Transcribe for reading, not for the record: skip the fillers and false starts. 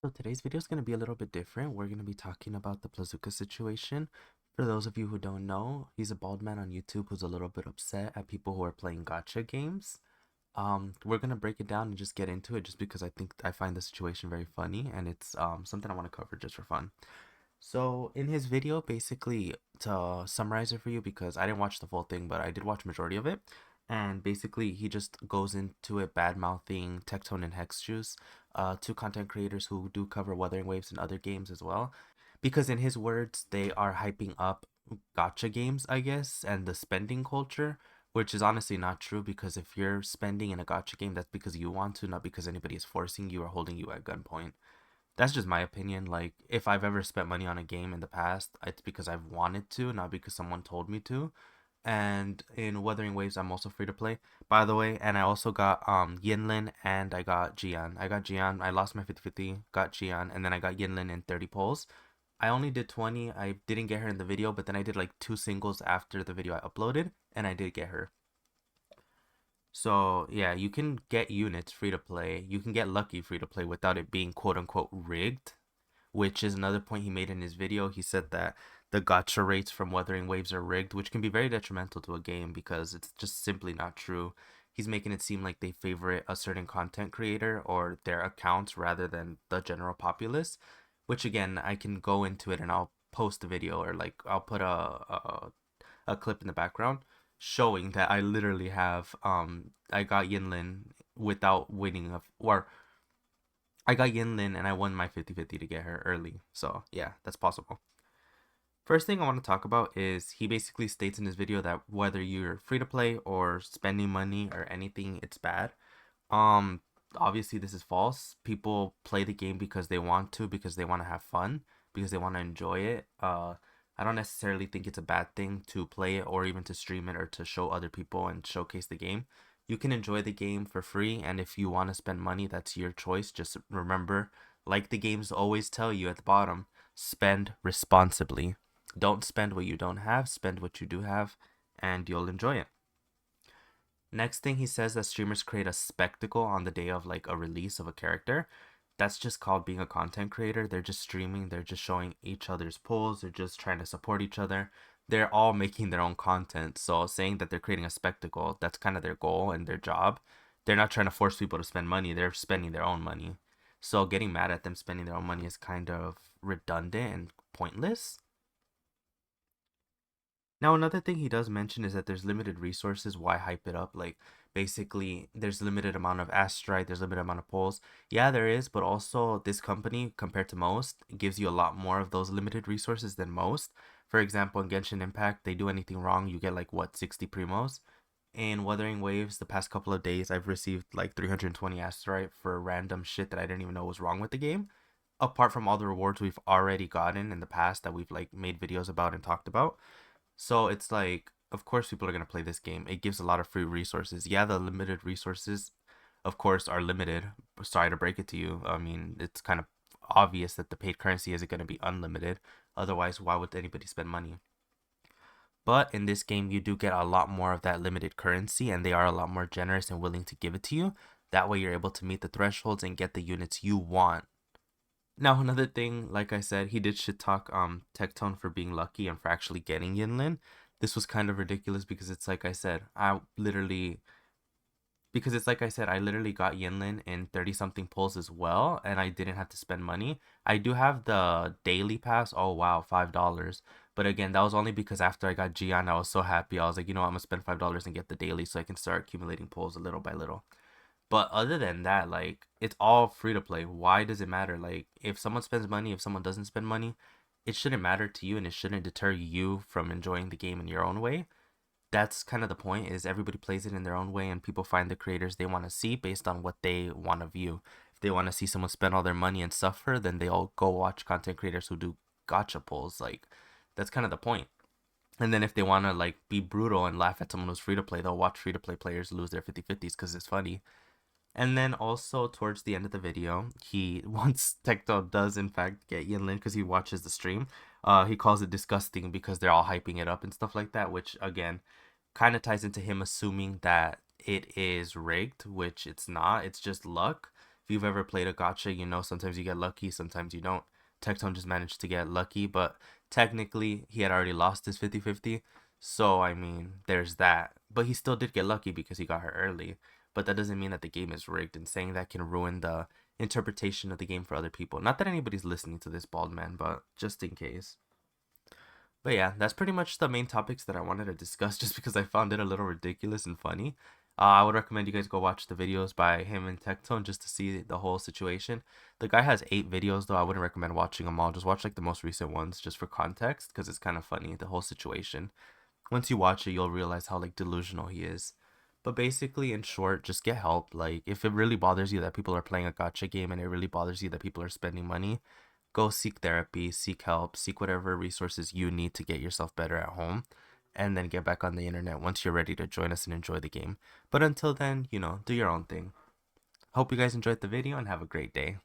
So today's video is going to be a little bit different. We're going to be talking about the Plazuka situation. For those of you who don't know, he's a bald man on YouTube who's a little bit upset at people who are playing gacha games. We're going to break it down and just get into it just because I find the situation very funny and it's something I want to cover just for fun. So in his video, basically to summarize it for you, because I didn't watch the full thing, but I did watch majority of it. And basically he just goes into it bad mouthing Tectone and Hex Juice, two content creators who do cover Wuthering Waves and other games as well. Because in his words, they are hyping up gacha games, I guess, and the spending culture, which is honestly not true because if you're spending in a gacha game, that's because you want to, not because anybody is forcing you or holding you at gunpoint. That's just my opinion. Like, if I've ever spent money on a game in the past, it's because I've wanted to, not because someone told me to. And in Wuthering Waves, I'm also free to play, by the way. And I also got Yinlin and I got Jian. I got Jian. I lost my 50-50, got Jian, and then I got Yinlin in 30 polls. I only did 20. I didn't get her in the video, but then I did like 2 singles after the video I uploaded, and I did get her. So yeah, you can get units free to play. You can get lucky free to play without it being quote unquote rigged, which is another point he made in his video. He said that the gacha rates from Wuthering Waves are rigged, which can be very detrimental to a game because it's just simply not true. He's making it seem like they favorite a certain content creator or their accounts rather than the general populace, which again, I can go into it and I'll post a video or like I'll put a clip in the background showing that I literally have I got Yinlin without winning or I got Yinlin and I won my 50-50 to get her early. So yeah, that's possible. First thing I want to talk about is he basically states in his video that whether you're free to play or spending money or anything, it's bad. Um, Obviously this is false. People play the game because they want to, because they want to have fun, because they want to enjoy it. I don't necessarily think it's a bad thing to play it or even to stream it or to show other people and showcase the game. You can enjoy the game for free, and if you want to spend money, that's your choice. Just remember, like the games always tell you at the bottom, spend responsibly. Don't spend what you don't have, spend what you do have, and you'll enjoy it. Next thing he says that streamers create a spectacle on the day of like a release of a character. That's just called being a content creator. They're just streaming, they're just showing each other's pulls, they're just trying to support each other. They're all making their own content. So saying that they're creating a spectacle, that's kind of their goal and their job. They're not trying to force people to spend money, they're spending their own money. So getting mad at them spending their own money is kind of redundant and pointless. Now, another thing he does mention is that there's limited resources. Why hype it up? Like, basically, there's limited amount of astrite, there's limited amount of polls. Yeah, there is, but also this company, compared to most, gives you a lot more of those limited resources than most. For example, in Genshin Impact, they do anything wrong, you get like, what, 60 primos? In Wuthering Waves, the past couple of days, I've received like 320 astrite for random shit that I didn't even know was wrong with the game. Apart from all the rewards we've already gotten in the past that we've like made videos about and talked about. So it's like, of course, people are going to play this game. It gives a lot of free resources. Yeah, the limited resources, of course, are limited. Sorry to break it to you. I mean, it's kind of obvious that the paid currency isn't going to be unlimited. Otherwise, why would anybody spend money? But in this game, you do get a lot more of that limited currency, and they are a lot more generous and willing to give it to you. That way, you're able to meet the thresholds and get the units you want. Now, another thing, like I said, he did shit talk Tectone for being lucky and for actually getting Yinlin. This was kind of ridiculous because it's like I said, I literally got Yinlin in 30 something pulls as well, and I didn't have to spend money. I do have the daily pass. Oh wow, $5. But again, that was only because after I got Gian, I was so happy. I was like, you know, I'm gonna spend $5 and get the daily so I can start accumulating pulls little by little. But other than that, like, it's all free to play. Why does it matter? Like, if someone spends money, if someone doesn't spend money, it shouldn't matter to you and it shouldn't deter you from enjoying the game in your own way. That's kind of the point, is everybody plays it in their own way and people find the creators they want to see based on what they want to view. If they want to see someone spend all their money and suffer, then they'll go watch content creators who do gotcha pulls. Like, that's kind of the point. And then if they want to like be brutal and laugh at someone who's free to play, they'll watch free to play players lose their 50-50s because it's funny. And then also towards the end of the video, he once Tecto does in fact get Yinlin because he watches the stream. He calls it disgusting because they're all hyping it up and stuff like that, which again kind of ties into him assuming that it is rigged, which it's not. It's just luck. If you've ever played a gacha, you know sometimes you get lucky, sometimes you don't. Tectone just managed to get lucky, but technically he had already lost his 50-50. So, I mean, there's that. But he still did get lucky because he got her early. But that doesn't mean that the game is rigged, and saying that can ruin the interpretation of the game for other people. Not that anybody's listening to this, bald man, but just in case. But yeah, that's pretty much the main topics that I wanted to discuss just because I found it a little ridiculous and funny. I would recommend you guys go watch the videos by him and Tectone just to see the whole situation. The guy has 8 videos though. I wouldn't recommend watching them all. Just watch like the most recent ones just for context because it's kind of funny, the whole situation. Once you watch it, you'll realize how like delusional he is. But basically, in short, just get help. Like, if it really bothers you that people are playing a gotcha game and it really bothers you that people are spending money, go seek therapy, seek help, seek whatever resources you need to get yourself better at home, and then get back on the internet once you're ready to join us and enjoy the game. But until then, do your own thing. Hope you guys enjoyed the video and have a great day.